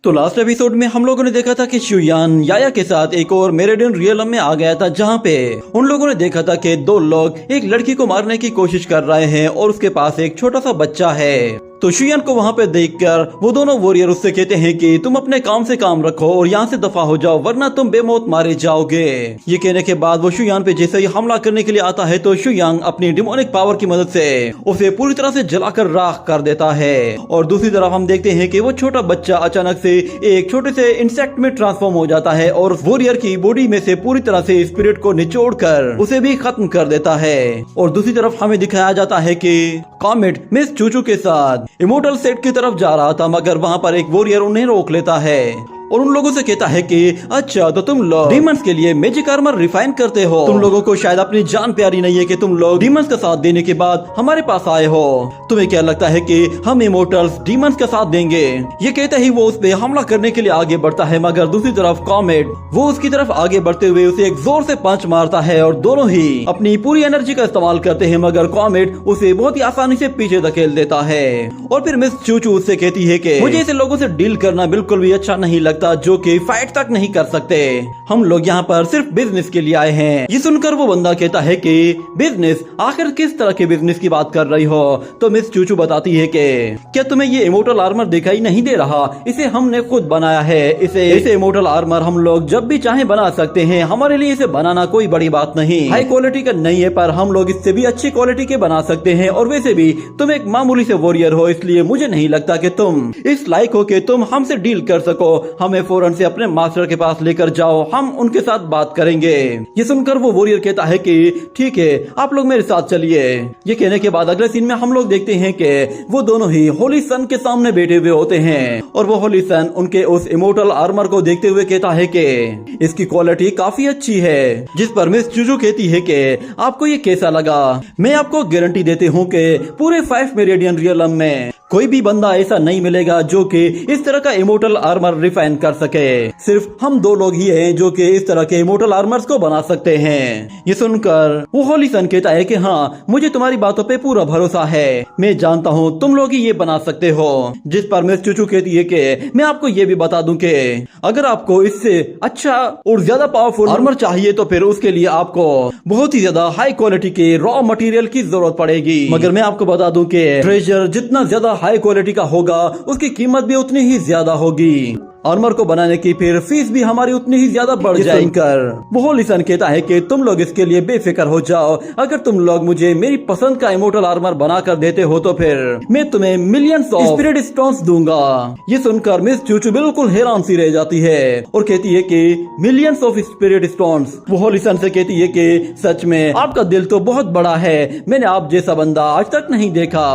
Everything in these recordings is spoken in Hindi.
तो लास्ट एपिसोड में हम लोगों ने देखा था कि शुयान याया के साथ एक और मेरेडियन रियलम में आ गया था, जहाँ पे उन लोगों ने देखा था कि दो लोग एक लड़की को मारने की कोशिश कर रहे हैं और उसके पास एक छोटा सा बच्चा है। तो शुयान को वहाँ पे देखकर वो दोनों वॉरियर उससे कहते हैं कि तुम अपने काम से काम रखो और यहाँ से दफा हो जाओ, वरना तुम बेमौत मारे जाओगे। ये कहने के बाद वो शुयान पे जैसे ही हमला करने के लिए आता है तो शुयान अपनी डिमोनिक पावर की मदद से उसे पूरी तरह से जलाकर राख कर देता है। और दूसरी तरफ हम देखते हैं कि वो छोटा बच्चा अचानक से एक छोटे से इंसेक्ट में ट्रांसफॉर्म हो जाता है और वॉरियर की बॉडी में से पूरी तरह से स्पिरिट को निचोड़ कर उसे भी खत्म कर देता है। और दूसरी तरफ हमें दिखाया जाता है कि कॉमेट मिस चूचू के साथ इमोर्टल सेट की तरफ जा रहा था, मगर वहाँ पर एक वॉरियर उन्हें रोक लेता है और उन लोगों से कहता है कि अच्छा तो तुम लोग डीमंस के लिए मैजिक आर्मर रिफाइन करते हो, तुम लोगों को शायद अपनी जान प्यारी नहीं है कि तुम लोग डीमंस का साथ देने के बाद हमारे पास आए हो। तुम्हें क्या लगता है कि हम इमोर्टल्स डीमंस का साथ देंगे? ये कहते ही वो उस पे हमला करने के लिए आगे बढ़ता है, मगर दूसरी तरफ कॉमेट वो उसकी तरफ आगे बढ़ते हुए उसे एक जोर से पंच मारता है और दोनों ही अपनी पूरी एनर्जी का इस्तेमाल करते हैं, मगर कॉमेट उसे बहुत ही आसानी से पीछे धकेल देता है। और फिर मिस चूचू उससे कहती है कि मुझे ऐसे लोगों से डील करना बिल्कुल भी अच्छा नहीं लगता जो कि फाइट तक नहीं कर सकते। हम लोग यहाँ पर सिर्फ बिजनेस के लिए आए हैं। ये सुनकर वो बंदा कहता है कि बिजनेस? आखिर किस तरह के बिजनेस की बात कर रही हो? तो मिस चूचू बताती है कि क्या तुम्हें ये इमोर्टल आर्मर दिखाई नहीं दे रहा? इसे हमने खुद बनाया है। इसे इमोर्टल आर्मर हम लोग जब भी चाहे बना सकते हैं। हमारे लिए इसे बनाना कोई बड़ी बात नहीं। हाई क्वालिटी का नहीं है, पर हम लोग इससे भी अच्छी क्वालिटी के बना सकते हैं। और वैसे भी तुम एक मामूली से वॉरियर हो, इसलिए मुझे नहीं लगता कि तुम इस लायक हो कि तुम हमसे डील कर सको। हमें फौरन से अपने मास्टर के पास लेकर जाओ, हम उनके साथ बात करेंगे। ये सुनकर वो वॉरियर कहता है कि ठीक है, आप लोग मेरे साथ चलिए। ये कहने के बाद अगले सीन में हम लोग देखते हैं कि वो दोनों ही होली सन के सामने बैठे हुए होते हैं और वो होली सन उनके उस इमोर्टल आर्मर को देखते हुए कहता है कि इसकी क्वालिटी काफी अच्छी है। जिस पर मिस चूचू कहती है कि आपको ये कैसा लगा? मैं आपको गारंटी देती हूँ कि पूरे 5 मेरिडियन रियलम में कोई भी बंदा ऐसा नहीं मिलेगा जो कि इस तरह का इमोर्टल आर्मर रिफाइन कर सके। सिर्फ हम दो लोग ही हैं जो कि इस तरह के इमोर्टल आर्मर्स को बना सकते हैं। ये सुनकर वो होली सन कहता है कि हाँ, मुझे तुम्हारी बातों पे पूरा भरोसा है। मैं जानता हूँ तुम लोग ही ये बना सकते हो। जिस पर मिस चूचू कहती है कि मैं आपको ये भी बता दूं कि अगर आपको इससे अच्छा और ज्यादा पावरफुल आर्मर चाहिए तो फिर उसके लिए आपको बहुत ही ज्यादा हाई क्वालिटी के रॉ मटेरियल की जरूरत पड़ेगी। मगर मैं आपको बता दूं कि ट्रेजर जितना ज्यादा हाई क्वालिटी का होगा उसकी कीमत भी उतनी ही ज्यादा होगी। आर्मर को बनाने की फिर फीस भी हमारी उतनी ही ज्यादा बढ़ जाएगी। वो होली सन कहता है कि तुम लोग इसके लिए बेफिक्र हो जाओ। अगर तुम लोग मुझे मेरी पसंद का इमोर्टल आर्मर बना कर देते हो तो फिर मैं तुम्हें मिलियंस ऑफ स्पिरिट स्टोन्स दूंगा। ये सुनकर मिस चूचू बिल्कुल हैरान सी रह जाती है और कहती है कि मिलियंस ऑफ स्पिरिट स्टोन्स? वो होली सन से कहती है कि सच में आपका दिल तो बहुत बड़ा है, मैंने आप जैसा बंदा आज तक नहीं देखा।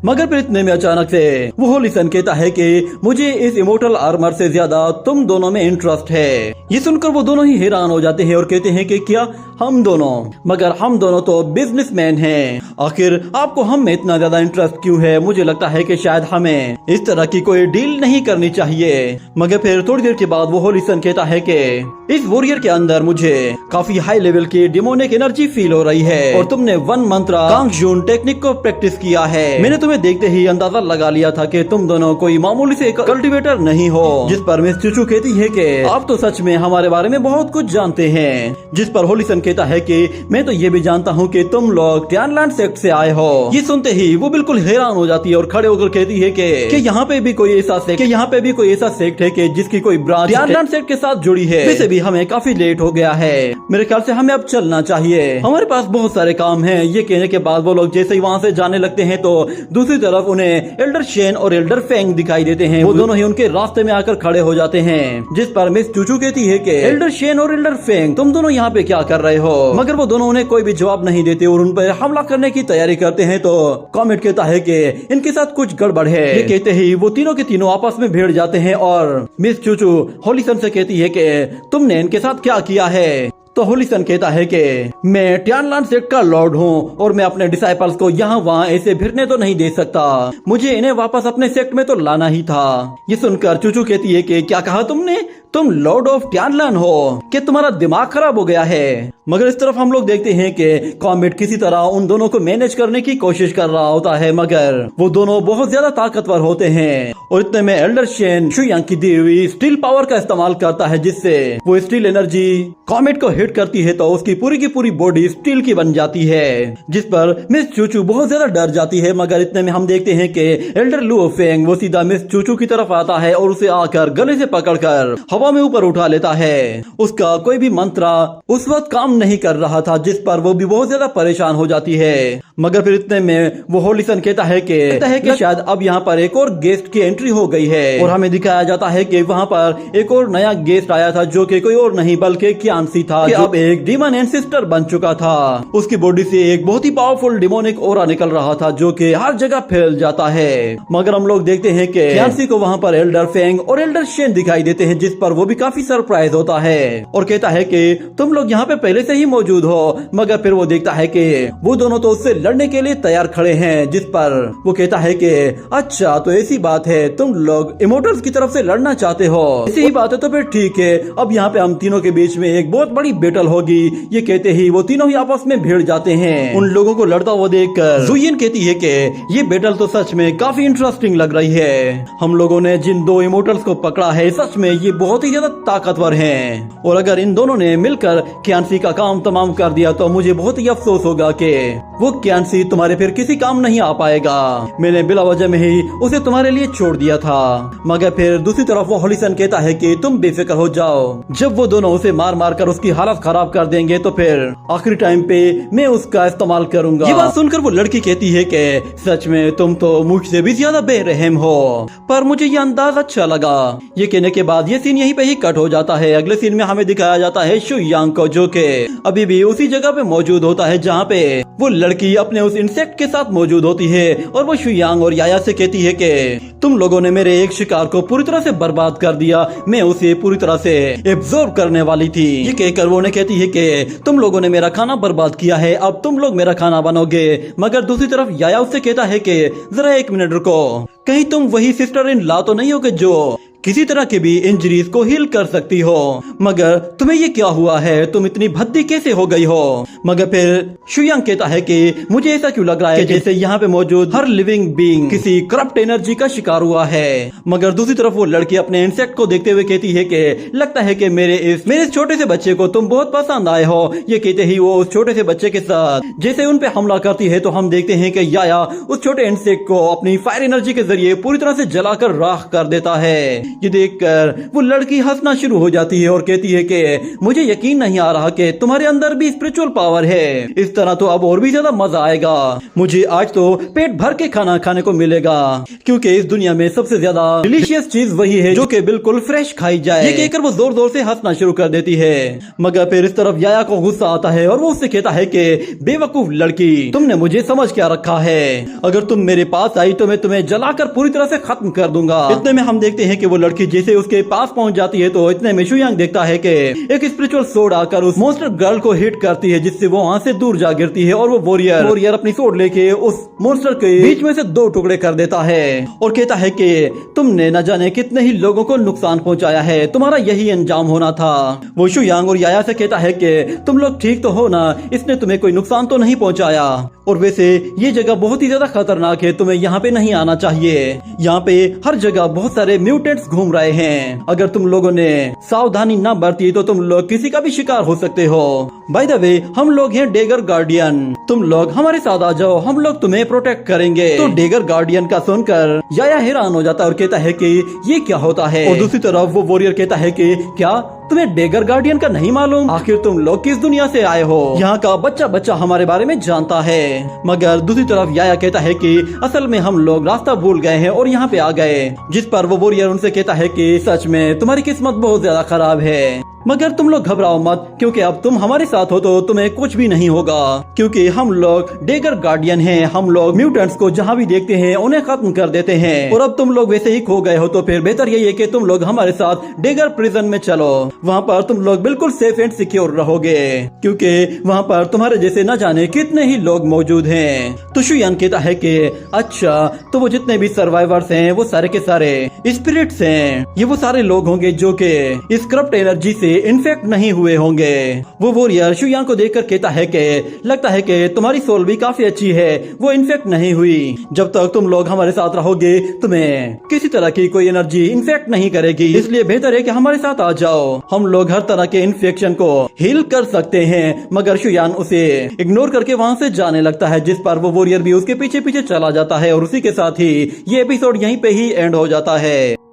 मगर फिर इतने में अचानक से वो होली सन कहता है कि मुझे इस इमोर्टल आर्मर से ज्यादा तुम दोनों में इंटरेस्ट है। ये सुनकर वो दोनों ही हैरान हो जाते हैं और कहते हैं कि क्या हम दोनों? मगर हम दोनों तो बिजनेसमैन हैं। आखिर आपको हम में इतना ज्यादा इंटरेस्ट क्यों है? मुझे लगता है कि शायद हमें इस तरह की कोई डील नहीं करनी चाहिए। मगर फिर थोड़ी देर के बाद वो होली सन कहता है कि इस वॉरियर के अंदर मुझे काफी हाई लेवल की डिमोनिक एनर्जी फील हो रही है और तुमने वन मंत्रा कांगजून टेक्निक को प्रैक्टिस किया है। मैंने तुम्हें देखते ही अंदाजा लगा लिया था कि तुम दोनों कोई मामूली से कल्टीवेटर नहीं हो। जिस पर मिस चूचू कहती है कि आप तो सच में हमारे बारे में बहुत कुछ जानते हैं। जिस पर होली सन कहता है कि मैं तो ये भी जानता हूँ कि तुम लोग टियानलैंड सेक्ट से आए हो। ये सुनते ही वो बिल्कुल हैरान हो जाती है और खड़े होकर कहती है कि यहाँ पे भी कोई ऐसा सेक्ट है कि जिसकी कोई ब्रांच टियानलैंड सेक्ट के साथ जुड़ी है। वैसे भी हमें काफी लेट हो गया है, मेरे ख्याल से हमें अब चलना चाहिए, हमारे पास बहुत सारे काम हैं। ये कहने के बाद वो लोग जैसे ही वहाँ से जाने लगते हैं तो दूसरी तरफ उन्हें एल्डर शेन और एल्डर फेंग दिखाई देते हैं। वो दोनों ही उनके रास्ते में आकर खड़े हो जाते हैं। जिस पर मिस चूचू कहती है कि एल्डर शेन और एल्डर फेंग तुम दोनों यहाँ पे क्या कर रहे हो? मगर वो दोनों उन्हें कोई भी जवाब नहीं देते और उन पर हमला करने की तैयारी करते हैं। तो कॉमेट कहता है कि इनके साथ कुछ गड़बड़ है। ये कहते ही वो तीनों के तीनों आपस में भिड़ जाते हैं और मिस चूचू होली सन से कहती है कि तुमने इनके साथ क्या किया है? तो होली सन कहता है कि मैं टियानलैंड सेक्ट का लॉर्ड हूँ और मैं अपने डिसाइपल्स को यहाँ वहाँ ऐसे भिड़ने तो नहीं दे सकता। मुझे इन्हें वापस अपने सेक्ट में तो लाना ही था। ये सुनकर चूचू कहती है कि क्या कहा तुमने? तुम लॉर्ड ऑफ टियानलन हो, कि तुम्हारा दिमाग खराब हो गया है। मगर इस तरफ हम लोग देखते हैं कि कॉमेट किसी तरह उन दोनों को मैनेज करने की कोशिश कर रहा होता है, मगर वो दोनों बहुत ज्यादा ताकतवर होते हैं। और इतने में एल्डर शेन शुयांग की दी हुई स्टील पावर का इस्तेमाल करता है, जिससे वो स्टील एनर्जी कॉमेट को हिट करती है तो उसकी पूरी बॉडी स्टील की बन जाती है, जिस पर मिस चूचू बहुत ज्यादा डर जाती है। मगर इतने में हम देखते हैं कि एल्डर लुओ फेंग वो सीधा मिस चूचू की तरफ आता है और उसे आकर गले से पकड़कर हवा में ऊपर उठा लेता है। उसका कोई भी मंत्र उस वक्त काम नहीं कर रहा था, जिस पर वो भी बहुत ज्यादा परेशान हो जाती है। मगर फिर इतने में वो होलिसन कहता है कि शायद अब यहाँ पर एक और गेस्ट की एंट्री हो गई है। और हमें दिखाया जाता है कि वहाँ पर एक और नया गेस्ट आया था, जो कि कोई और नहीं बल्कि क्यांसी था, जो अब एक डीमन एंसेस्टर बन चुका था। उसकी बॉडी से एक बहुत ही पावरफुल डिमोनिक ऑरा निकल रहा था, जो कि हर जगह फैल जाता है। मगर हम लोग देखते हैं कि क्यांसी को वहाँ पर एल्डर फेंग और एल्डर शेन दिखाई देते हैं, जिस पर वो भी काफी सरप्राइज होता है और कहता है कि तुम लोग यहाँ पे पहले से ही मौजूद हो। मगर फिर वो देखता है कि वो दोनों तो उससे लड़ने के लिए तैयार खड़े हैं, जिस पर वो कहता है कि अच्छा तो ऐसी बात है, तुम लोग इमोर्टल्स की तरफ से लड़ना चाहते हो। ऐसी ही बात है तो फिर ठीक है, अब यहाँ पे हम तीनों के बीच में एक बहुत बड़ी बैटल होगी। ये कहते ही वो तीनों ही आपस में भिड़ जाते हैं। उन लोगों को लड़ता हुआ देखकर जुयिन कहती है कि ये बैटल तो सच में काफी इंटरेस्टिंग लग रही है। हम लोगों ने जिन दो इमोर्टल्स को पकड़ा है, सच में ये बहुत ही ज्यादा ताकतवर हैं। और अगर इन दोनों ने मिलकर क्यांसी का काम तमाम कर दिया तो मुझे बहुत ही अफसोस होगा कि वो क्यांसी तुम्हारे फिर किसी काम नहीं आ पाएगा। मैंने बिला वजह में ही उसे तुम्हारे लिए छोड़ दिया था। मगर फिर दूसरी तरफ वो होलिसन कहता है कि तुम बेफिक्र हो जाओ, जब वो दोनों उसे मार मार कर उसकी हालत खराब कर देंगे तो फिर आखिरी टाइम पे मैं उसका इस्तेमाल करूंगा। ये बात सुनकर वो लड़की कहती है कि सच में तुम तो मुझसे भी ज्यादा बेरहम हो, पर मुझे ये अंदाज अच्छा लगा। ये कहने के बाद ये सीन यहीं पे ही कट हो जाता है। अगले सीन में हमें दिखाया जाता है शुयांग को, जो कि अभी भी उसी जगह पे मौजूद होता है जहाँ पे वो लड़की अपने उस इंसेक्ट के साथ मौजूद होती है। और वो शुयांग और याया से कहती है कि तुम लोगों ने मेरे एक शिकार को पूरी तरह से बर्बाद कर दिया, मैं उसे पूरी तरह से एब्जॉर्ब करने वाली थी। ये कहकर वो कहती है कि तुम लोगों ने मेरा खाना बर्बाद किया है, अब तुम लोग मेरा खाना बनोगे। मगर दूसरी तरफ याया उससे कहता है कि जरा एक मिनट रुको, कहीं तुम वही सिस्टर इन लॉ तो नहीं हो कि जो किसी तरह की भी इंजरीज को हील कर सकती हो। मगर तुम्हें ये क्या हुआ है, तुम इतनी भद्दी कैसे हो गई हो। मगर फिर शुयांग कहता है कि मुझे ऐसा क्यों लग रहा है जैसे यहाँ पे मौजूद हर लिविंग बीइंग किसी करप्ट एनर्जी का शिकार हुआ है। मगर दूसरी तरफ वो लड़की अपने इंसेक्ट को देखते हुए कहती है कि लगता है कि मेरे इस छोटे से बच्चे को तुम बहुत पसंद आए हो। ये कहते ही वो उस छोटे से बच्चे के साथ जैसे उन पे हमला करती है, तो हम देखते हैं कि याया उस छोटे इंसेक्ट को अपनी फायर एनर्जी के जरिए पूरी तरह से जलाकर राख कर देता है। ये देखकर वो लड़की हंसना शुरू हो जाती है और कहती है कि मुझे यकीन नहीं आ रहा कि तुम्हारे अंदर भी स्पिरिचुअल पावर है। इस तरह तो अब और भी ज्यादा मजा आएगा। मुझे आज तो पेट भर के खाना खाने को मिलेगा, क्योंकि इस दुनिया में सबसे ज्यादा डिलीशियस चीज वही है जो कि बिल्कुल फ्रेश खाई जाए। ये कहकर वो जोर जोर से हंसना शुरू कर देती है। मगर फिर इस तरफ याया को गुस्सा आता है और वो उससे कहता है कि बेवकूफ लड़की, तुमने मुझे समझ क्या रखा है। अगर तुम मेरे पास आई तो मैं तुम्हें जलाकर पूरी तरह से खत्म कर दूंगा। इतने में हम देखते हैं कि वो लड़की जैसे उसके पास पहुंच जाती है, तो इतने में शुयांग देखता है कि एक स्पिरिचुअल सोड आकर उस मॉन्स्टर गर्ल को हिट करती है, जिससे वो वहां से दूर जा गिरती है। और वो वॉरियर अपनी सोड लेके उस मॉन्स्टर के बीच में से 2 टुकड़े कर देता है और कहता है कि तुमने न जाने कितने ही लोगों को नुकसान पहुंचाया है, तुम्हारा यही अंजाम होना था। वो शुयांग और याया से कहता है कि तुम लोग ठीक तो हो ना, इसने तुम्हें कोई नुकसान तो नहीं पहुंचाया। और वैसे ये जगह बहुत ही ज्यादा खतरनाक है, तुम्हें यहाँ पे नहीं आना चाहिए। यहाँ पे हर जगह बहुत सारे म्यूटेंट्स घूम रहे हैं। अगर तुम लोगों ने सावधानी न बरती तो तुम लोग किसी का भी शिकार हो सकते हो। बाय द वे, हम लोग हैं डेगर गार्डियन, तुम लोग हमारे साथ आ जाओ, हम लोग तुम्हें प्रोटेक्ट करेंगे। तो डेगर गार्डियन का सुनकर याया हैरान हो जाता है और कहता है कि ये क्या होता है। और दूसरी तरफ वो वॉरियर कहता है कि क्या तुम्हें डेगर गार्डियन का नहीं मालूम? आखिर तुम लोग किस दुनिया से आए हो? यहाँ का बच्चा बच्चा हमारे बारे में जानता है। मगर दूसरी तरफ याया कहता है कि असल में हम लोग रास्ता भूल गए हैं और यहाँ पे आ गए। जिस पर वो वॉरियर उनसे कहता है कि सच में तुम्हारी किस्मत बहुत ज्यादा खराब है। मगर तुम लोग घबराओ मत, क्योंकि अब तुम हमारे साथ हो तो तुम्हें कुछ भी नहीं होगा, क्योंकि हम लोग डेगर गार्डियन हैं। हम लोग म्यूटेंट्स को जहाँ भी देखते हैं उन्हें खत्म कर देते हैं। और अब तुम लोग वैसे ही खो गए हो तो फिर बेहतर यही है कि तुम लोग हमारे साथ डेगर प्रिजन में चलो। वहाँ पर तुम लोग बिल्कुल सेफ एंड सिक्योर रहोगे, क्योंकि वहाँ पर तुम्हारे जैसे न जाने कितने ही लोग मौजूद हैं। तो शुयान कहता है कि अच्छा, तो वो जितने भी सर्वाइवर्स हैं वो सारे के सारे स्पिरिट्स हैं। ये वो सारे लोग होंगे जो कि इस करप्ट एनर्जी से इन्फेक्ट नहीं हुए होंगे। वो वॉरियर शुयान को देखकर कहता है कि लगता है कि तुम्हारी सोल भी काफी अच्छी है, वो इन्फेक्ट नहीं हुई। जब तक तुम लोग हमारे साथ रहोगे तुम्हें किसी तरह की कोई एनर्जी इन्फेक्ट नहीं करेगी, इसलिए बेहतर है कि हमारे साथ आ जाओ। हम लोग हर तरह के इन्फेक्शन को हील कर सकते हैं। मगर शुयान उसे इग्नोर करके वहाँ से जाने लगता है, जिस पर वो वॉरियर भी उसके पीछे पीछे चला जाता है। और उसी के साथ ही ये एपिसोड यहीं पे ही एंड हो जाता है।